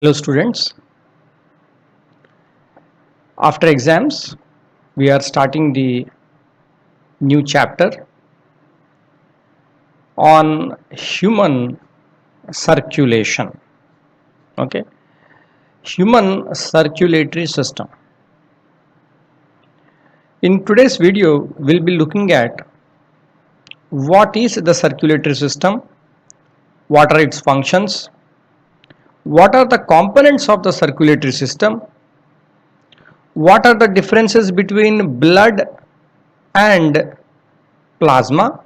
Hello students, after exams we are starting the new chapter on human circulation. Okay, human circulatory system. In today's video we'll be looking at what is the circulatory system, what are its functions, what are the components of the circulatory system, what are the differences between blood and plasma.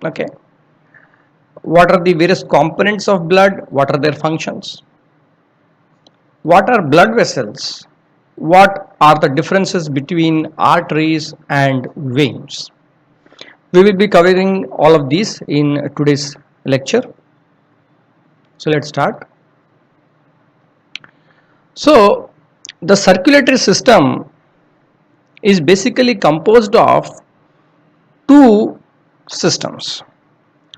Okay, what are the various components of blood, what are their functions, what are blood vessels, what are the differences between arteries and veins. We will be covering all of these in today's lecture. So let's start. So the circulatory system is basically composed of two systems.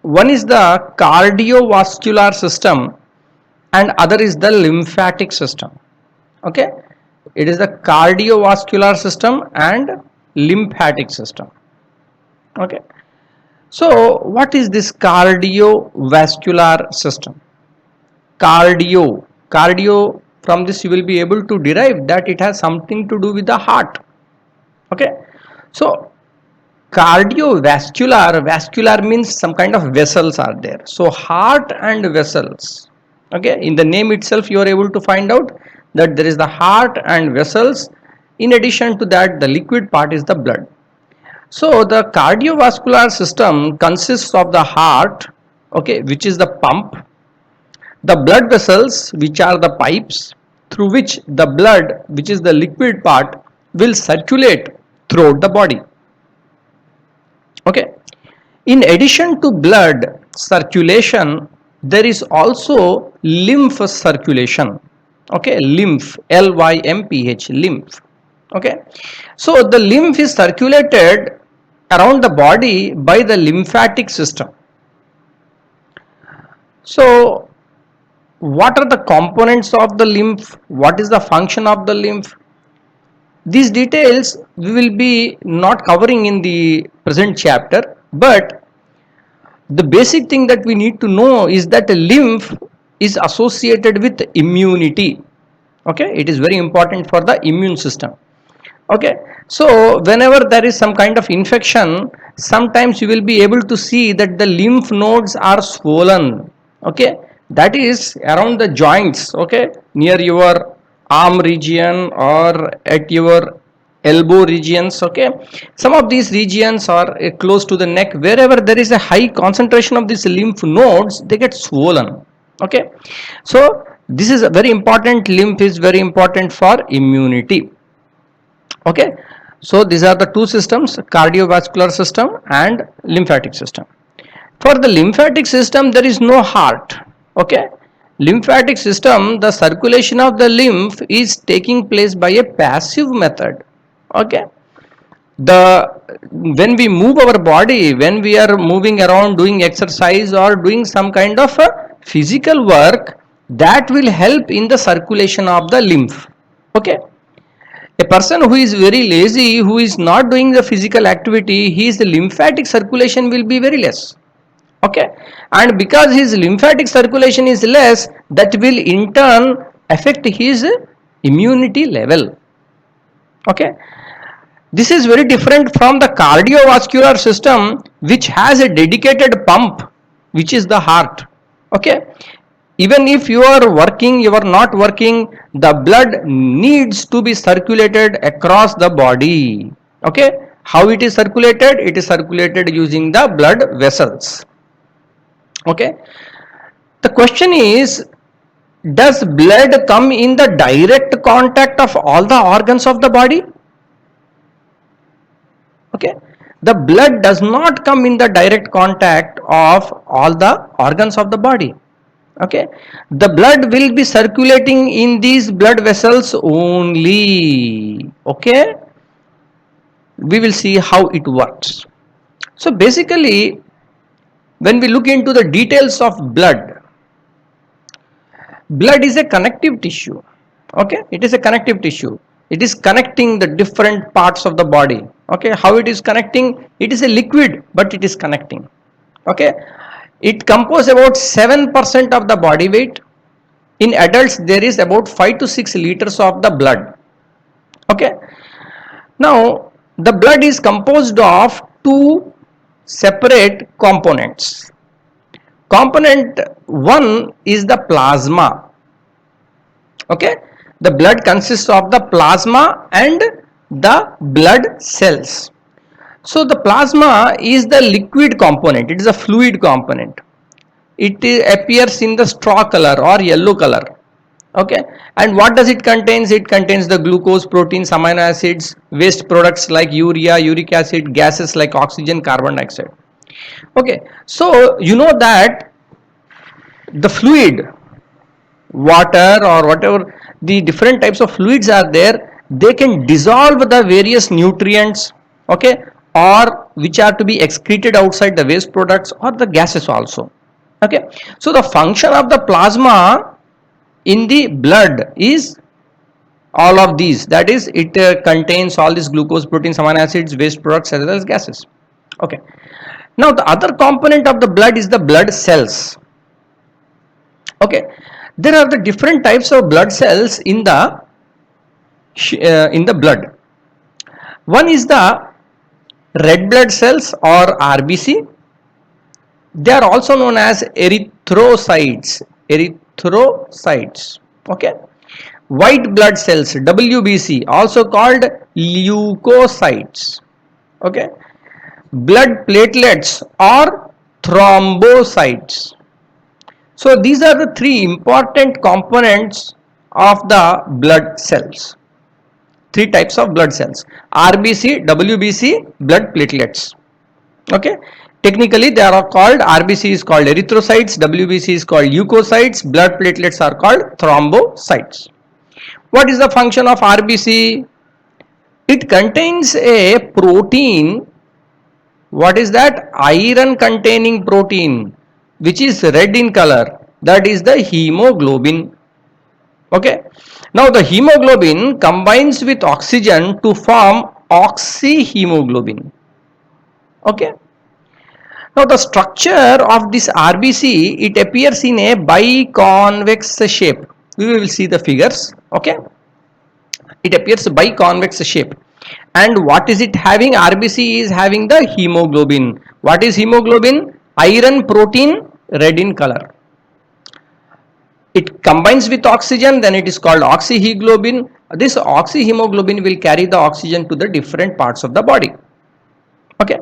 One is the cardiovascular system and other is the lymphatic system. Okay, it is the cardiovascular system and lymphatic system. Okay, so what is this cardiovascular system? Cardio, from this you will be able to derive that it has something to do with the heart. Okay, so vascular means some kind of vessels are there. So heart and vessels. Okay, in the name itself you are able to find out that there is the heart and vessels. In addition to that, the liquid part is the blood. So the cardiovascular system consists of the heart, okay, which is the pump, the blood vessels, which are the pipes through which the blood, which is the liquid part, will circulate throughout the body. Okay, in addition to blood circulation, there is also lymph circulation. Okay, lymph, lymph, lymph. Okay, so the lymph is circulated around the body by the lymphatic system. So what are the components of the lymph, what is the function of the lymph? These details we will be not covering in the present chapter, but the basic thing that we need to know is that lymph is associated with immunity. Okay, it is very important for the immune system. Okay, so whenever there is some kind of infection, sometimes you will be able to see that the lymph nodes are swollen. Okay, that is around the joints. Okay, near your arm region or at your elbow regions. Okay, some of these regions are close to the neck. Wherever there is a high concentration of these lymph nodes, they get swollen. Okay, so this is a very important. Lymph is very important for immunity. Okay, so these are the two systems, cardiovascular system and lymphatic system. For the lymphatic system there is no heart. Okay, lymphatic system, the circulation of the lymph is taking place by a passive method. Okay, the when we move our body, when we are moving around doing exercise or doing some kind of physical work, that will help in the circulation of the lymph. Okay, a person who is very lazy, who is not doing the physical activity, his lymphatic circulation will be very less. Okay, and because his lymphatic circulation is less, that will in turn affect his immunity level. Okay, this is very different from the cardiovascular system, which has a dedicated pump, which is the heart. Okay, even if you are working, you are not working, the blood needs to be circulated across the body. Okay, how it is circulated? It is circulated using the blood vessels. Okay, the question is, does blood come in the direct contact of all the organs of the body? Okay, the blood does not come in the direct contact of all the organs of the body. Okay, the blood will be circulating in these blood vessels only. Okay, we will see how it works. So basically, when we look into the details of blood, Blood is a connective tissue. Okay, it is a connective tissue. It is connecting the different parts of the body. Okay, how it is connecting? It is a liquid, but it is connecting. Okay, it composes about 7% of the body weight. In adults there is about 5 to 6 liters of the blood. Okay, now the blood is composed of two separate components. Component 1 is the plasma. Okay, the blood consists of the plasma and the blood cells. So the plasma is the liquid component, it is a fluid component. It appears in the straw color or yellow color. Okay, and what does it contains? It contains the glucose, proteins, amino acids, waste products like urea, uric acid, gases like oxygen, carbon dioxide. Okay, so you know that the fluid, water or whatever the different types of fluids are there, they can dissolve the various nutrients, okay, or which are to be excreted outside, the waste products or the gases also. Okay, so the function of the plasma in the blood is all of these, that is it contains all these glucose, proteins, amino acids, waste products as well as gases. Okay, now the other component of the blood is the blood cells. Okay, there are the different types of blood cells in the blood. One is the red blood cells or RBC. They are also known as erythrocytes. Okay, white blood cells, WBC, also called leukocytes. Okay, blood platelets or thrombocytes. So these are the three important components of the blood cells. Three types of blood cells: RBC, WBC, blood platelets. Okay, technically they are called, RBC is called erythrocytes, WBC is called leukocytes, blood platelets are called thrombocytes. What is the function of RBC? It contains a protein. What is that? Iron containing protein, which is red in color, that is the hemoglobin. Okay, now the hemoglobin combines with oxygen to form oxyhemoglobin. Okay, now the structure of this RBC, it appears in a biconvex shape. We will see the figures. Okay, it appears biconvex shape. And what is it having? RBC is having the hemoglobin. What is hemoglobin? Iron protein, red in color. It combines with oxygen, then it is called oxyhemoglobin. This oxyhemoglobin will carry the oxygen to the different parts of the body. Okay,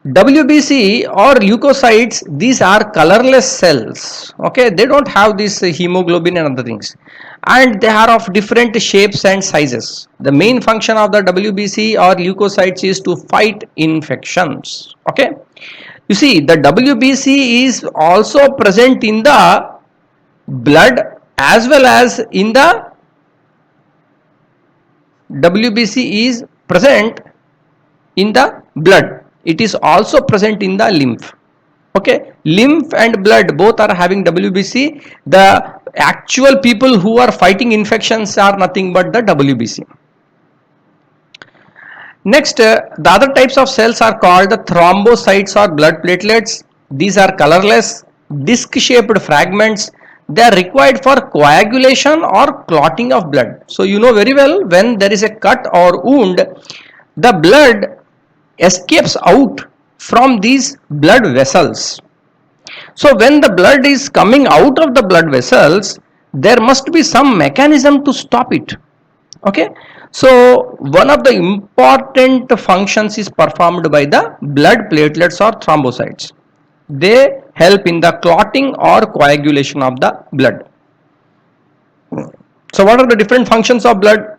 WBC or leukocytes, these are colorless cells. Okay, they don't have this hemoglobin and other things, and they are of different shapes and sizes. The main function of the WBC or leukocytes is to fight infections. Okay, you see the WBC is also present in the blood as well as in the WBC is present in the blood. It is also present in the lymph. Okay, lymph and blood both are having WBC. The actual people who are fighting infections are nothing but the WBC. Next, the other types of cells are called the thrombocytes or blood platelets. These are colorless, disc-shaped fragments. They are required for coagulation or clotting of blood. So you know very well, when there is a cut or wound, the blood escapes out from these blood vessels. So when the blood is coming out of the blood vessels, there must be some mechanism to stop it. Okay, so one of the important functions is performed by the blood platelets or thrombocytes. They help in the clotting or coagulation of the blood. So what are the different functions of blood?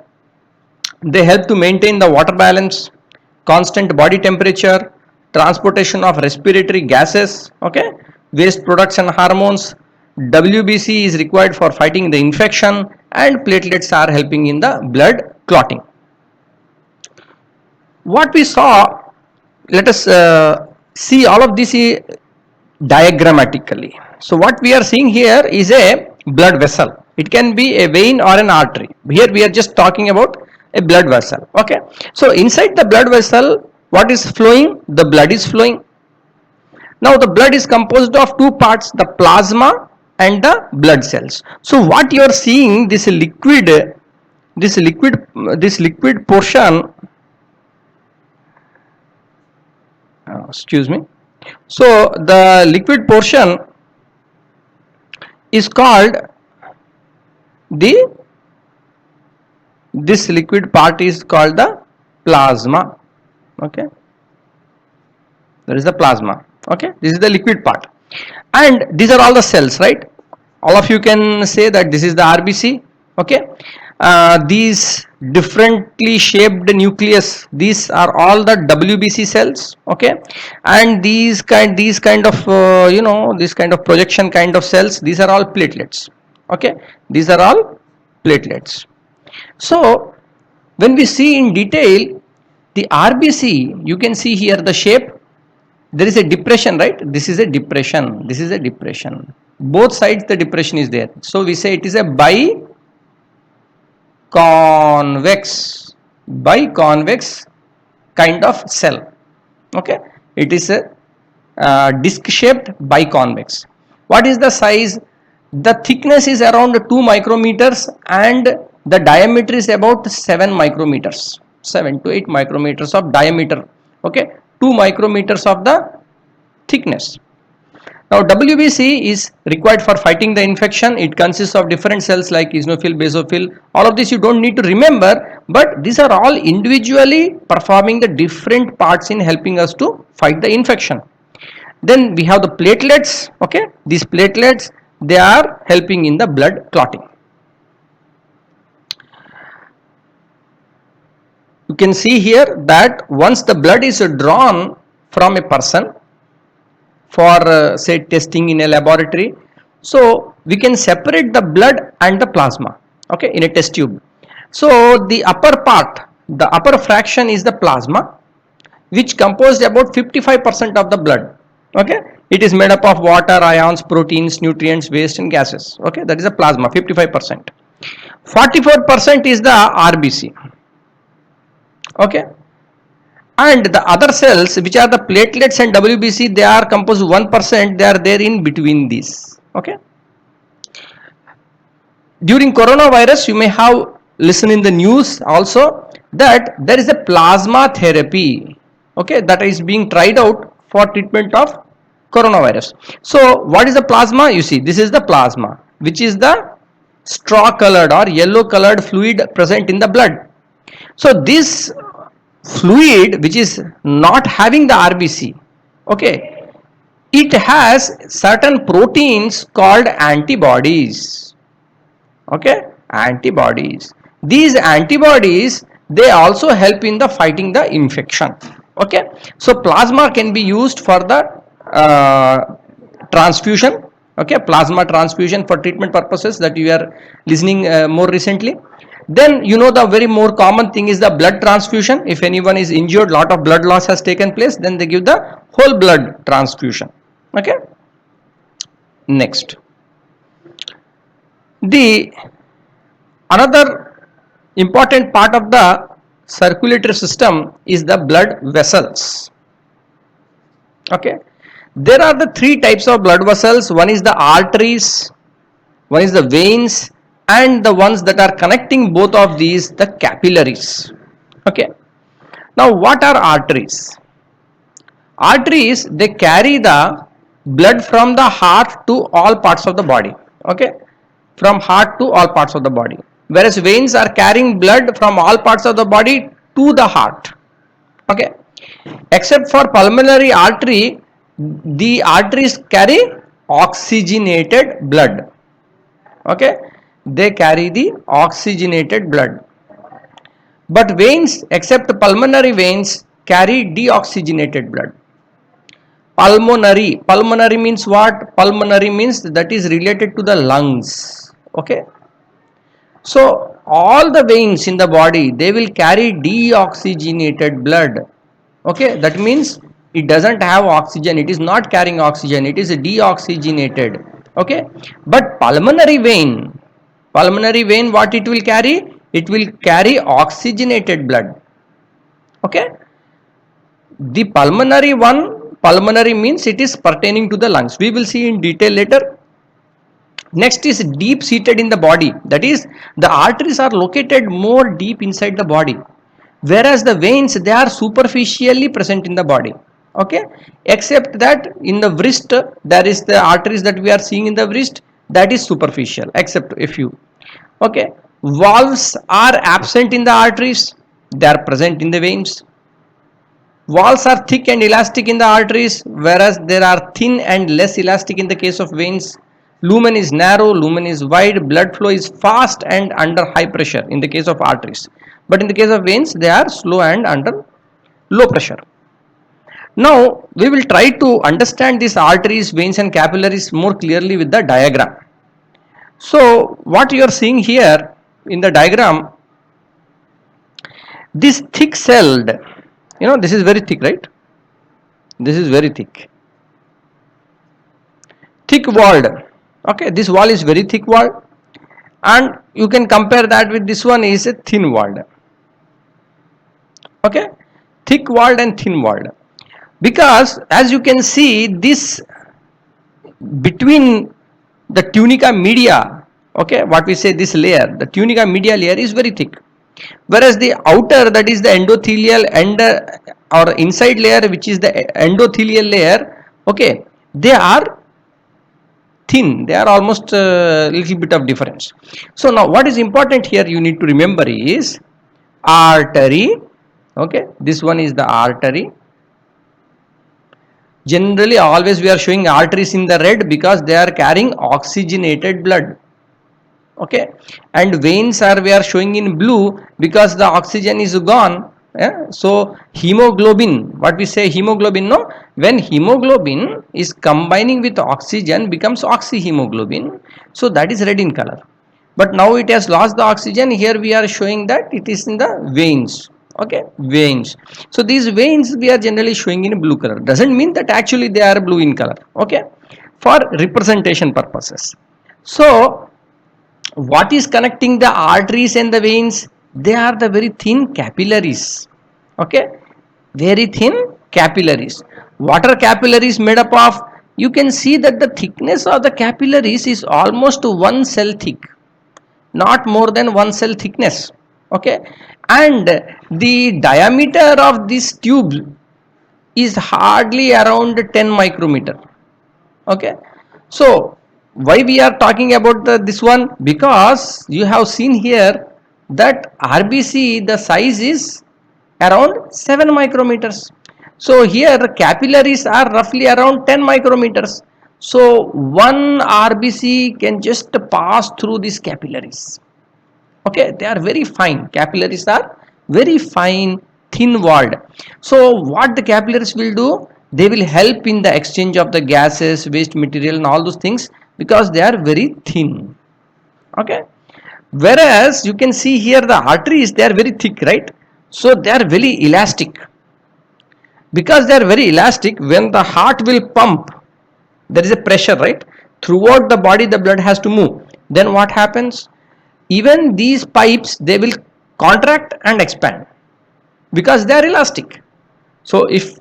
They help to maintain the water balance, constant body temperature, transportation of respiratory gases, okay, waste products and hormones. WBC is required for fighting the infection, and platelets are helping in the blood clotting. What we saw, let us see all of this diagrammatically. So what we are seeing here is a blood vessel. It can be a vein or an artery. Here we are just talking about a blood vessel. Okay. So inside the blood vessel, what is flowing? The blood is flowing. Now the blood is composed of two parts, the plasma and the blood cells. So what you are seeing, this liquid, this liquid portion, excuse me. So the liquid portion is called the, this liquid part is called the plasma. Okay, there is the plasma. Okay, this is the liquid part, and these are all the cells, right? All of you can say that this is the RBC. Okay, these differently shaped nucleus, these are all the WBC cells. Okay, and these kind of this kind of projection kind of cells, these are all platelets. Okay, these are all platelets. So when we see in detail the RBC, you can see here the shape. There is a depression, right? This is a depression. This is a depression. Both sides the depression is there. So we say it is a biconvex kind of cell. Okay, it is a disc shaped biconvex. What is the size? The thickness is around 2 micrometers and the diameter is about 7 micrometers, 7 to 8 micrometers of diameter. Okay, 2 micrometers of the thickness. Now WBC is required for fighting the infection. It consists of different cells like eosinophil, basophil. All of this you don't need to remember, but these are all individually performing the different parts in helping us to fight the infection. Then we have the platelets. Okay, these platelets, they are helping in the blood clotting. You can see here that once the blood is drawn from a person for say testing in a laboratory, so we can separate the blood and the plasma, okay, in a test tube. So the upper part, the upper fraction is the plasma, which composed about 55% of the blood. Okay, it is made up of water, ions, proteins, nutrients, waste and gases. Okay, that is a plasma, 55%. 44% is the RBC. Okay, and the other cells which are the platelets and WBC, they are composed 1%, they are there in between these. Okay, during coronavirus you may have listened in the news also that there is a plasma therapy, okay, that is being tried out for treatment of coronavirus. So what is the plasma? You see, this is the plasma, which is the straw colored or yellow colored fluid present in the blood. So this fluid which is not having the RBC, okay, it has certain proteins called antibodies. Okay, antibodies. These antibodies, they also help in the fighting the infection. Okay, so plasma can be used for the transfusion. Okay, plasma transfusion for treatment purposes that you are listening more recently. Then you know the very more common thing is the blood transfusion. If anyone is injured, lot of blood loss has taken place, then they give the whole blood transfusion. Okay, next, the another important part of the circulatory system is the blood vessels. Okay, there are the three types of blood vessels. One is the arteries, one is the veins, and the ones that are connecting both of these, the capillaries. Okay, now what are arteries? Arteries, they carry the blood from the heart to all parts of the body. Okay, from heart to all parts of the body, whereas veins are carrying blood from all parts of the body to the heart. Okay, except for pulmonary artery, the arteries carry oxygenated blood. Okay, they carry the oxygenated blood, but veins, except pulmonary veins, carry deoxygenated blood. Pulmonary means what? Pulmonary means that is related to the lungs. Okay, so all the veins in the body, they will carry deoxygenated blood. Okay, that means it doesn't have oxygen, it is not carrying oxygen, it is deoxygenated. Okay, but pulmonary vein, what it will carry? It will carry oxygenated blood. Okay, the pulmonary one, pulmonary means it is pertaining to the lungs. We will see in detail later. Next is deep seated in the body, that is the arteries are located more deep inside the body, whereas the veins, they are superficially present in the body. Okay, except that in the wrist there is the arteries that we are seeing in the wrist, that is superficial, except a few. Okay, valves are absent in the arteries, they are present in the veins. Walls are thick and elastic in the arteries, whereas there are thin and less elastic in the case of veins. Lumen is narrow, lumen is wide, blood flow is fast and under high pressure in the case of arteries. But in the case of veins, they are slow and under low pressure. Now, we will try to understand these arteries, veins and capillaries more clearly with the diagram. So, what you are seeing here in the diagram, this thick celled, this is very thick, right? This is very thick walled. Okay, this wall is very thick walled, and you can compare that with this one is a thin walled. Okay, thick walled and thin walled, because as you can see, this between the tunica media, okay, what we say, this layer, the tunica media layer is very thick, whereas the outer, that is the endothelial and or inside layer, which is the endothelial layer, okay, they are thin, they are almost a little bit of difference. So now what is important here you need to remember is artery. Okay, this one is the artery. Generally always we are showing arteries in the red because they are carrying oxygenated blood. Okay, and veins are we are showing in blue because the oxygen is gone. Yeah? So hemoglobin, what we say hemoglobin, no, when hemoglobin is combining with oxygen becomes oxyhemoglobin, so that is red in color. But now it has lost the oxygen, here we are showing that it is in the veins. Okay, veins. So these veins we are generally showing in blue color, doesn't mean that actually they are blue in color. Okay, for representation purposes. So what is connecting the arteries and the veins? They are the very thin capillaries. Okay, very thin capillaries. What are capillaries made up of? You can see that the thickness of the capillaries is almost one cell thick, not more than one cell thickness. Okay, and the diameter of this tube is hardly around 10 micrometer. Okay, so why we are talking about this one? Because you have seen here that RBC, the size is around 7 micrometers. So here the capillaries are roughly around 10 micrometers. So one RBC can just pass through these capillaries. Okay, they are very fine. Capillaries are very fine, thin walled. So what the capillaries will do? They will help in the exchange of the gases, waste material and all those things because they are very thin. Okay, whereas you can see here the arteries, they are very thick, right? So they are very elastic. Because they are very elastic, when the heart will pump, there is a pressure, right? Throughout the body the blood has to move. Then what happens? Even these pipes, they will contract and expand because they are elastic. So if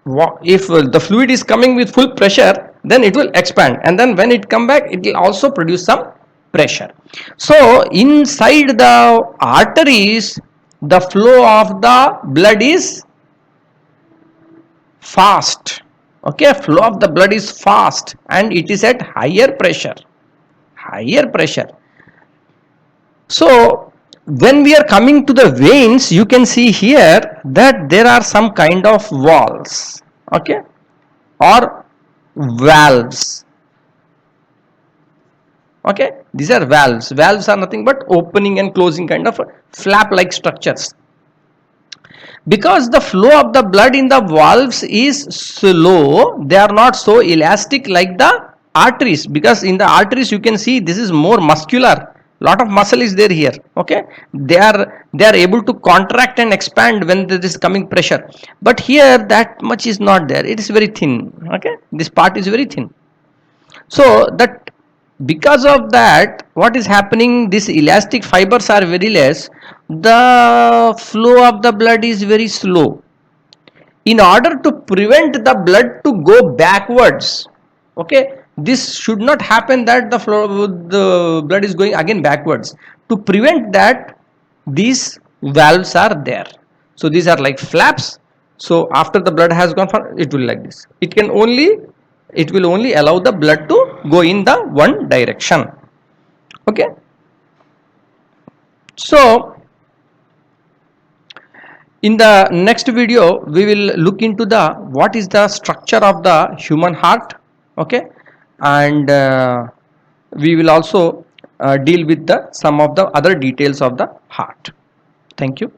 the fluid is coming with full pressure, then it will expand, and then when it come back it will also produce some pressure. So inside the arteries the flow of the blood is fast. Okay, flow of the blood is fast and it is at higher pressure. So when we are coming to the veins, you can see here that there are some kind of walls, okay, or valves. Okay, these are valves. Valves are nothing but opening and closing kind of flap like structures. Because the flow of the blood in the valves is slow, they are not so elastic like the arteries, because in the arteries you can see this is more muscular, lot of muscle is there here. Okay, they are able to contract and expand when there is coming pressure, but here that much is not there, it is very thin. Okay, this part is very thin. So that because of that, what is happening, these elastic fibers are very less, the flow of the blood is very slow. In order to prevent the blood to go backwards, okay, this should not happen that the blood is going again backwards. To prevent that, these valves are there. So these are like flaps. So after the blood has gone for, it will like this, it will only allow the blood to go in the one direction. Okay, so in the next video we will look into the what is the structure of the human heart. Okay, and we will also deal with the some of the other details of the heart. Thank you.